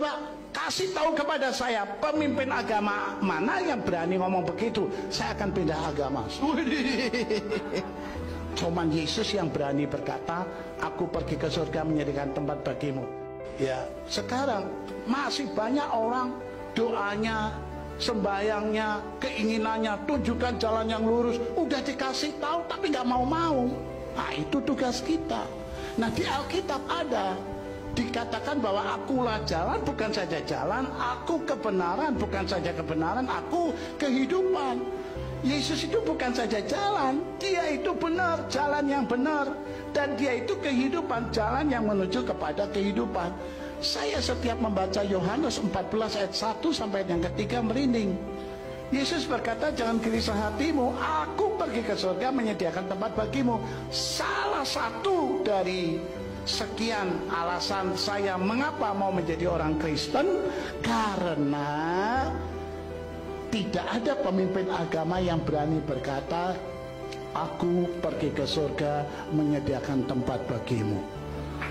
Pak, kasih tahu kepada saya pemimpin agama mana yang berani ngomong begitu, saya akan pindah agama. Cuman Yesus yang berani berkata, aku pergi ke surga menyediakan tempat bagimu. Ya, sekarang masih banyak orang doanya, sembayangnya, keinginannya, tunjukkan jalan yang lurus, udah dikasih tahu tapi nggak mau-mau. Nah, itu tugas kita. Nah, di Alkitab ada dikatakan bahwa akulah jalan, bukan saja jalan, aku kebenaran, bukan saja kebenaran, aku kehidupan. Yesus itu bukan saja jalan, dia itu benar, jalan yang benar, dan dia itu kehidupan, jalan yang menuju kepada kehidupan. Saya setiap membaca Yohanes 14 ayat 1 sampai yang ketiga merinding. Yesus berkata, jangan gelisah hatimu, aku pergi ke surga menyediakan tempat bagimu. Salah satu dari sekian alasan saya mengapa mau menjadi orang Kristen, karena tidak ada pemimpin agama yang berani berkata, aku pergi ke surga menyediakan tempat bagimu.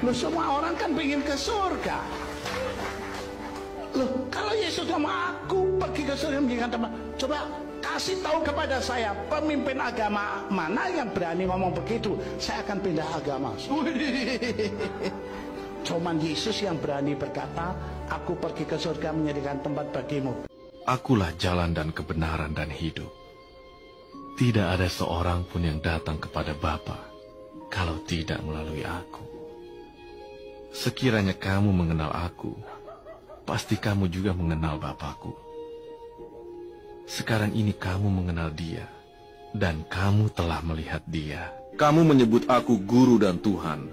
Loh, semua orang kan ingin ke surga. Loh, kalau Yesus ngomong aku pergi ke surga menyediakan tempat, coba kasih tahu kepada saya pemimpin agama mana yang berani ngomong begitu, saya akan pindah agama. Cuman Yesus yang berani berkata, aku pergi ke surga menyediakan tempat bagimu. Akulah jalan dan kebenaran dan hidup. Tidak ada seorang pun yang datang kepada Bapa kalau tidak melalui aku. Sekiranya kamu mengenal aku, pasti kamu juga mengenal Bapakku. Sekarang ini kamu mengenal Dia, dan kamu telah melihat Dia. Kamu menyebut aku guru dan Tuhan,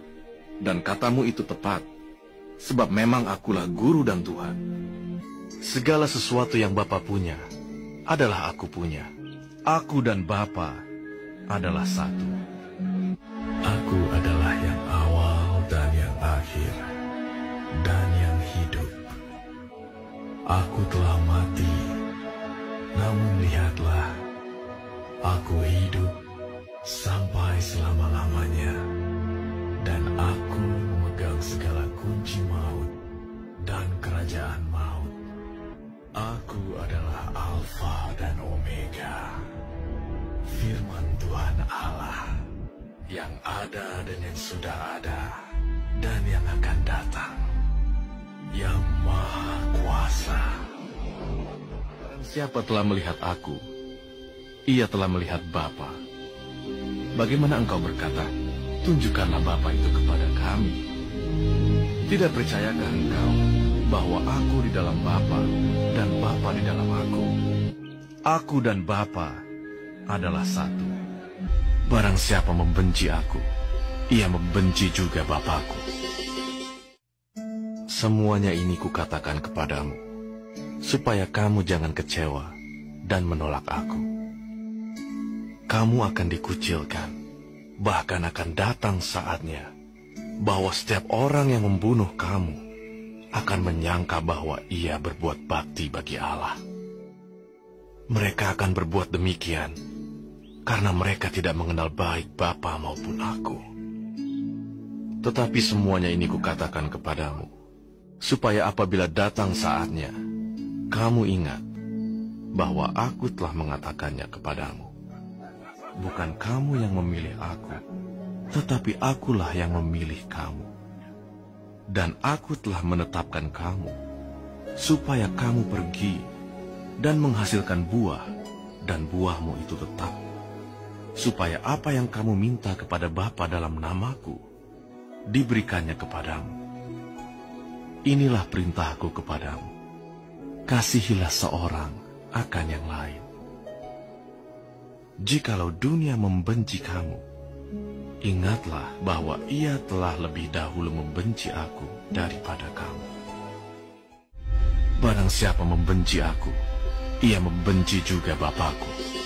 dan katamu itu tepat, sebab memang akulah guru dan Tuhan. Segala sesuatu yang Bapa punya adalah aku punya. Aku dan Bapa adalah satu. Aku adalah yang awal dan yang akhir, dan yang hidup. Aku telah mati, namun lihatlah, aku hidup sampai selama-lamanya, dan aku memegang segala kunci maut dan kerajaan maut. Aku adalah Alfa dan Omega, firman Tuhan Allah, yang ada dan yang sudah ada, dan yang akan datang, yang Maha Kuasa. Siapa telah melihat aku, ia telah melihat Bapa. Bagaimana engkau berkata, tunjukkanlah Bapa itu kepada kami? Tidak percayakah engkau bahwa aku di dalam Bapa dan Bapa di dalam aku? Aku dan Bapa adalah satu. Barang siapa membenci aku, ia membenci juga Bapakku. Semuanya ini kukatakan kepadamu, supaya kamu jangan kecewa dan menolak aku. Kamu akan dikucilkan, bahkan akan datang saatnya bahwa setiap orang yang membunuh kamu akan menyangka bahwa ia berbuat bakti bagi Allah. Mereka akan berbuat demikian karena mereka tidak mengenal baik Bapa maupun aku. Tetapi semuanya ini kukatakan kepadamu, supaya apabila datang saatnya, kamu ingat bahwa aku telah mengatakannya kepadamu. Bukan kamu yang memilih aku, tetapi akulah yang memilih kamu. Dan aku telah menetapkan kamu, supaya kamu pergi dan menghasilkan buah, dan buahmu itu tetap. Supaya apa yang kamu minta kepada Bapa dalam namaku, diberikannya kepadamu. Inilah perintahku kepadamu, kasihilah seorang akan yang lain. Jikalau dunia membenci kamu, ingatlah bahwa ia telah lebih dahulu membenci aku daripada kamu. Barang siapa membenci aku, ia membenci juga Bapakku.